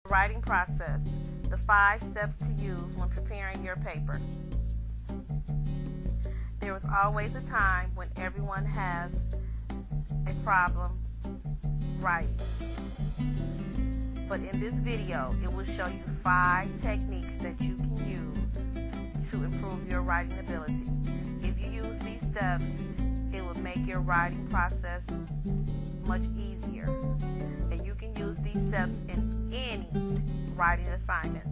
Writing process, the 5 steps to use when preparing your paper. There is always a time when everyone has a problem writing. But in this video, it will show you 5 techniques that you can use to improve your writing ability. If you use these steps, it will make your writing process much easier. And you can use these steps in any writing assignment.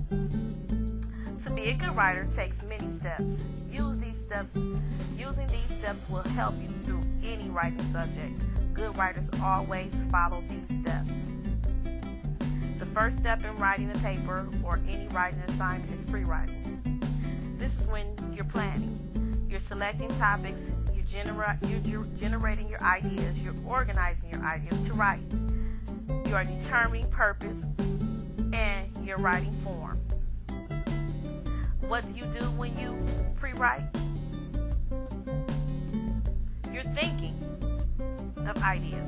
To be a good writer takes many steps. Using these steps will help you through any writing subject. Good writers always follow these steps. The first step in writing a paper or any writing assignment is pre-writing. This is when you're planning. You're selecting topics, you're generating your ideas, you're organizing your ideas to write. You are determining purpose and your writing form. What do you do when you pre-write? You're thinking of ideas.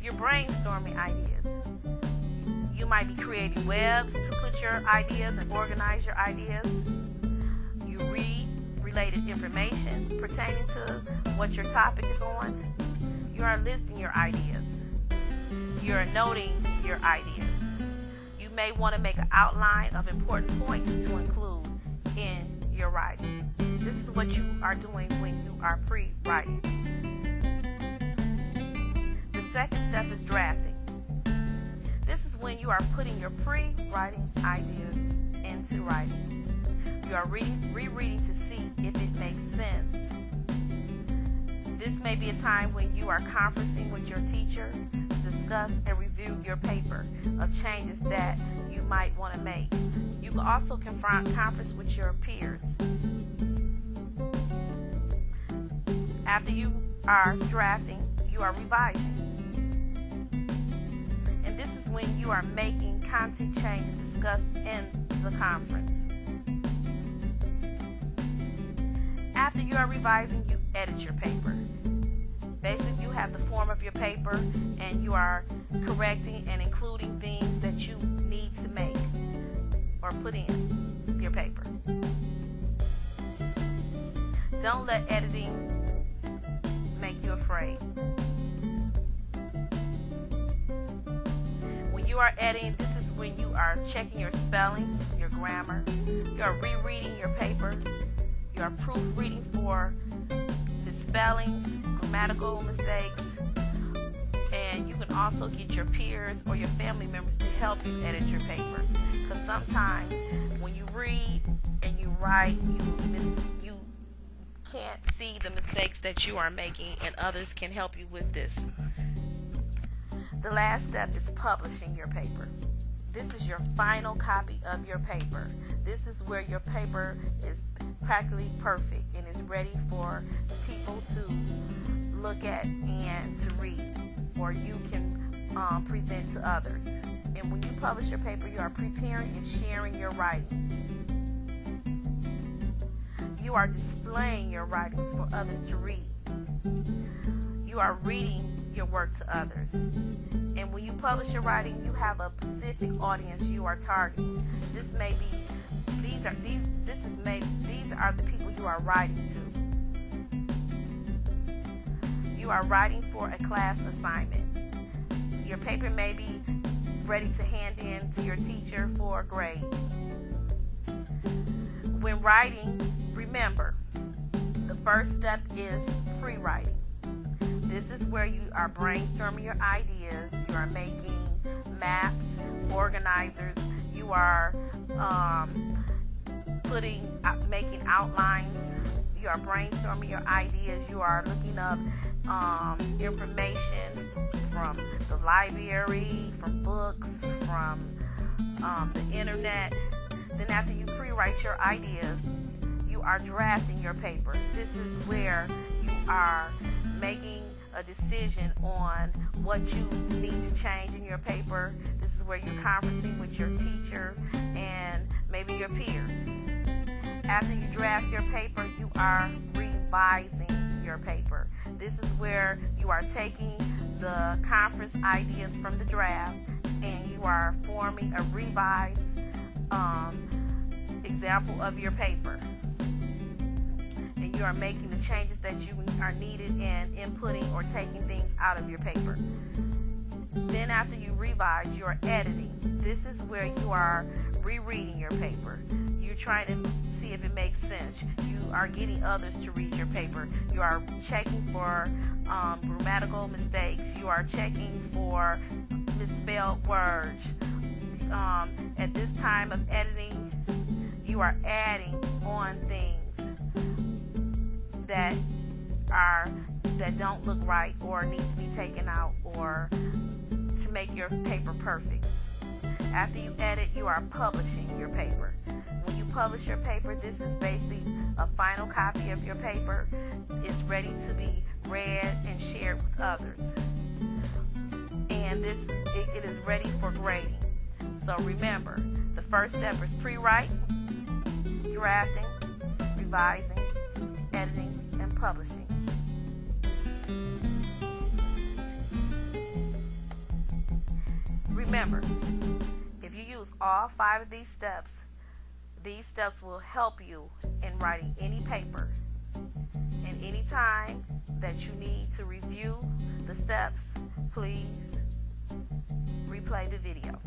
You're brainstorming ideas. You might be creating webs to put your ideas and organize your ideas. You read related information pertaining to what your topic is on. You are listing your ideas. You're noting your ideas. You may want to make an outline of important points to include in your writing. This is what you are doing when you are pre-writing. The second step is drafting. This is when you are putting your pre-writing ideas into writing. You are rereading to see if it makes sense. This may be a time when you are conferencing with your teacher to discuss and review your paper of changes that you might want to make. You can also conference with your peers. After you are drafting, you are revising. And this is when you are making content changes discussed in the conference. After you are revising, you edit your paper. Basically, you have the form of your paper and you are correcting and including things that you need to make or put in your paper. Don't let editing make you afraid. When you are editing, this is when you are checking your spelling, your grammar. You are rereading your paper. You are proofreading for misspellings, grammatical mistakes, and you can also get your peers or your family members to help you edit your paper. Because sometimes when you read and you write, you can't see the mistakes that you are making, and others can help you with this. The last step is publishing your paper. This is your final copy of your paper. This is where your paper is practically perfect and is ready for people to look at and to read, or you can present to others. And when you publish your paper, you are preparing and sharing your writings. You are displaying your writings for others to read. You are reading your work to others. And when you publish your writing, you have a specific audience you are targeting. These are the people you are writing to. You are writing for a class assignment. Your paper may be ready to hand in to your teacher for a grade. When writing, remember, the first step is pre-writing. This is where you are brainstorming your ideas. You are making maps, organizers. You are making outlines. You are brainstorming your ideas. You are looking up information from the library, from books, from the internet. Then after you pre-write your ideas, you are drafting your paper. This is where you are making a decision on what you need to change in your paper. This is where you're conversing with your teacher and maybe your peers. After you draft your paper, you are revising your paper. This is where you are taking the conference ideas from the draft and you are forming a revised example of your paper, and you are making the changes that you are needed in inputting or taking things out of your paper. Then after you revise, you're editing. This is where you are rereading your paper. You're trying to see if it makes sense. You are getting others to read your paper. You are checking for grammatical mistakes. You are checking for misspelled words. At this time of editing, you are adding on things that don't look right or need to be taken out or to make your paper perfect. After you edit, you are publishing your paper. When you publish your paper, this is basically a final copy of your paper. It's ready to be read and shared with others. And it is ready for grading. So remember, the first step is pre-write, drafting, revising, editing, and publishing. Remember, if you use all 5 of these steps will help you in writing any paper. And any time that you need to review the steps, please replay the video.